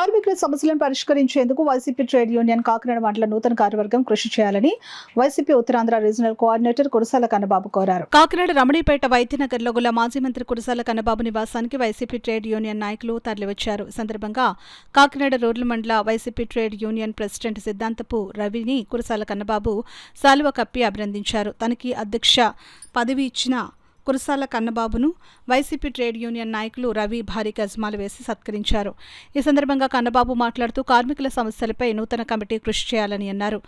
కార్మికుల సమస్యలను పరిష్కరించేందుకు వైసీపీ ట్రేడ్ యూనియన్ కాకినాడ మండల నూతన కార్యవర్గం కృషి చేయాలని YCP Uttarandhra regional coordinator Kurasala Kannababu కోరారు. కాకినాడ రమణీపేట వైద్యనగర్లో గల మాజీ మంత్రి కురసాల కన్నబాబు నివాసానికి వైసీపీ ట్రేడ్ యూనియన్ నాయకులు తరలివచ్చారు. ఈ సందర్భంగా కాకినాడ రూరల్ మండల వైసీపీ ట్రేడ్ యూనియన్ ప్రెసిడెంట్ సిద్ధాంతపు రవిని కురసాల కన్నబాబు శాలువ కప్పి అభినందించారు. తనకి అధ్యక్ష పదవి ఇచ్చిన కురసాల కన్నబాబును వైసీపీ ట్రేడ్ యూనియన్ నాయకులు రవి భారీ గజమాలు వేసి సత్కరించారు. ఈ సందర్భంగా కన్నబాబు మాట్లాడుతూ కార్మికుల సమస్యలపై నూతన కమిటీ కృషి చేయాలని అన్నారు.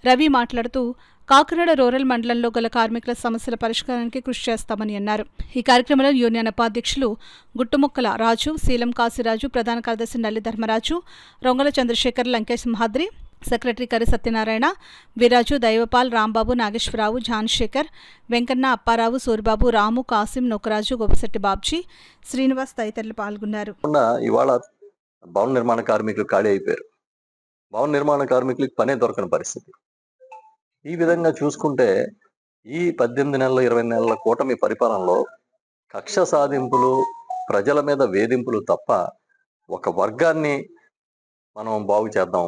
రవి మాట్లాడుతూ కాకినాడ రూరల్ మండలంలో గల కార్మికుల సమస్యల పరిష్కారానికి కృషి చేస్తామని అన్నారు. ఈ కార్యక్రమంలో యూనియన్ ఉపాధ్యక్షులు గుట్టుముక్కల రాజు, శీలం కాశీరాజు, ప్రధాన కార్యదర్శి నల్లి ధర్మరాజు, రొంగల చంద్రశేఖర్, లంకేష్ మహాద్రి, సెక్రటరీ కరి సత్యనారాయణ, వీరాజు, దైవపాల్, రాంబాబు, నాగేశ్వరరావు, జాన్శేఖర్, వెంకన్న, అప్పారావు, సూరిబాబు, రాము, కాసిం, నొకరాజు, గోపిశెట్టి బాబ్జీ, శ్రీనివాస్ తదితరులు పాల్గొన్నారు. ఇవాళ భవన నిర్మాణ కార్మికులు ఖాళీ అయిపోయారు. భవన నిర్మాణ కార్మికులకు పనే దొరకని పరిస్థితి. ఈ విధంగా చూసుకుంటే ఈ 18 నెలల 20 నెలల కూటమి పరిపాలనలో కక్ష సాధింపులు, ప్రజల మీద వేధింపులు తప్ప ఒక వర్గాన్ని మనం బాగు చేద్దాం,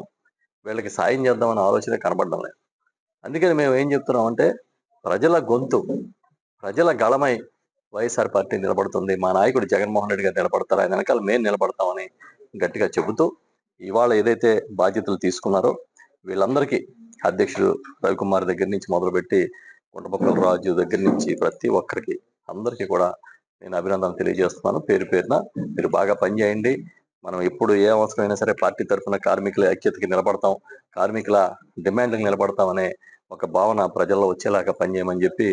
వీళ్ళకి సాయం చేద్దామనే ఆలోచన కనబడడం లేదు. అందుకని మేము ఏం చెప్తున్నామంటే, ప్రజల గొంతు, ప్రజల గళమై వైఎస్ఆర్ పార్టీ నిలబడుతుంది, మా నాయకుడు జగన్మోహన్ రెడ్డి గారు నిలబడతారు, ఆయన వెనకాల మేము నిలబడతామని గట్టిగా చెబుతూ ఇవాళ ఏదైతే బాధ్యతలు తీసుకున్నారో వీళ్ళందరికీ అధ్యక్షుడు రవికుమార్ దగ్గర నుంచి మొదలుపెట్టి గుంటపక్కల రాజు దగ్గర నుంచి ప్రతి ఒక్కరికి అందరికీ కూడా నేను అభినందనలు తెలియజేస్తున్నాను. పేరు పేరున మీరు బాగా పనిచేయండి. మనం ఎప్పుడు ఏ అవసరమైనా సరే పార్టీ తరఫున కార్మికుల ఐక్యతకి నిలబడతాం, కార్మికుల డిమాండ్లకు నిలబడతాం అనే ఒక భావన ప్రజల్లో వచ్చేలాగా పనిచేయమని చెప్పి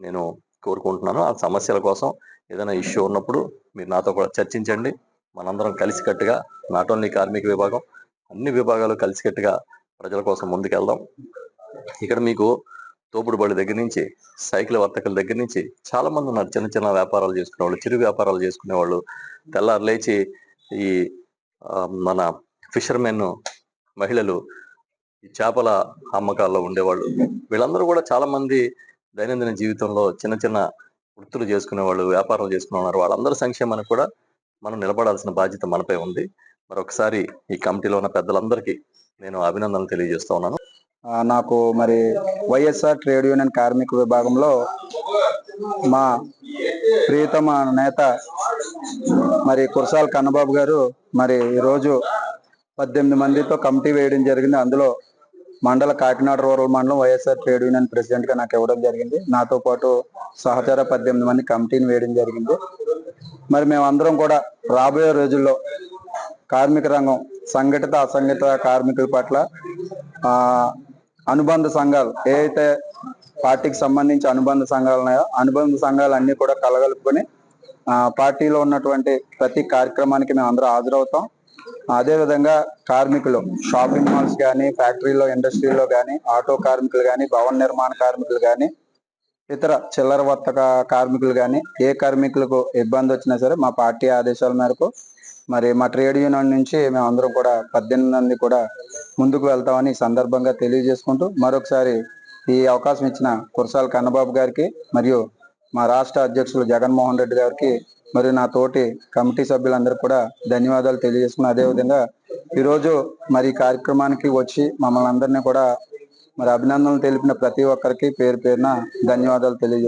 నేను కోరుకుంటున్నాను. ఆ సమస్యల కోసం ఏదైనా ఇష్యూ ఉన్నప్పుడు మీరు నాతో కూడా చర్చించండి. మనందరం కలిసికట్టుగా, నాట్ ఓన్లీ కార్మిక విభాగం, అన్ని విభాగాలు కలిసికట్టుగా ప్రజల కోసం ముందుకెళ్దాం. ఇక్కడ మీకు తోపుడు బళ్ళ దగ్గర నుంచి, సైకిల్ వర్తకుల దగ్గర నుంచి చాలా మంది ఉన్నారు. చిన్న చిన్న వ్యాపారాలు చేసుకునేవాళ్ళు, చిరు వ్యాపారాలు చేసుకునేవాళ్ళు, తెల్లారు లేచి ఈ మన ఫిషర్మెన్ మహిళలు, ఈ చేపల అమ్మకాల్లో ఉండేవాళ్ళు, వీళ్ళందరూ కూడా చాలా మంది దైనందిన జీవితంలో చిన్న చిన్న వృత్తులు చేసుకునేవాళ్ళు, వ్యాపారాలు చేసుకునే ఉన్నారు. వాళ్ళందరూ సంక్షేమానికి కూడా మనం నిలబడాల్సిన బాధ్యత మనపై ఉంది. మరొకసారి ఈ కమిటీలో ఉన్న పెద్దలందరికీ నేను అభినందనలు తెలియజేస్తా ఉన్నాను. నాకు మరి వైఎస్ఆర్ ట్రేడ్ యూనియన్ కార్మిక విభాగంలో మా ప్రియతమ నేత మరి కురసాల కన్నబాబు గారు మరి ఈరోజు 18 మందితో కమిటీ వేయడం జరిగింది. అందులో మండల కాకినాడ రూరల్ మండలం వైఎస్ఆర్ ట్రేడ్ యూనియన్ ప్రెసిడెంట్ గా నాకు ఇవ్వడం జరిగింది. నాతో పాటు సహచర 18 మంది కమిటీని వేయడం జరిగింది. మరి మేమందరం కూడా రాబోయే రోజుల్లో కార్మిక రంగం, సంఘటిత అసంఘటిత కార్మికుల పట్ల అనుబంధ సంఘాలు, ఏవైతే పార్టీకి సంబంధించి అనుబంధ సంఘాలు ఉన్నాయో అనుబంధ సంఘాలు అన్ని కూడా కలగలుపుకొని పార్టీలో ఉన్నటువంటి ప్రతి కార్యక్రమానికి మేము అందరూ హాజరవుతాం. అదేవిధంగా కార్మికులు, షాపింగ్ మాల్స్ కానీ, ఫ్యాక్టరీలో, ఇండస్ట్రీలో కానీ, ఆటో కార్మికులు కానీ, భవన నిర్మాణ కార్మికులు కానీ, ఇతర చిల్లర వర్తక కార్మికులు కానీ, ఏ కార్మికులకు ఇబ్బంది వచ్చినా సరే మా పార్టీ ఆదేశాల మేరకు మరి మా ట్రేడ్ యూనియన్ నుంచి మేము అందరం కూడా 18 మంది కూడా ముందుకు వెళ్తామని ఈ సందర్భంగా తెలియజేసుకుంటూ మరొకసారి ఈ అవకాశం ఇచ్చిన కురసాల కన్నబాబు గారికి మరియు మా రాష్ట్ర అధ్యక్షులు జగన్మోహన్ రెడ్డి గారికి మరియు నా తోటి కమిటీ సభ్యులందరికీ కూడా ధన్యవాదాలు తెలియజేసుకున్నాను. అదేవిధంగా ఈరోజు మరి కార్యక్రమానికి వచ్చి మమ్మల్ని అందరినీ కూడా మరి అభినందనలు తెలిపిన ప్రతి ఒక్కరికి పేరు పేరున ధన్యవాదాలు తెలియజేస్తున్నాను.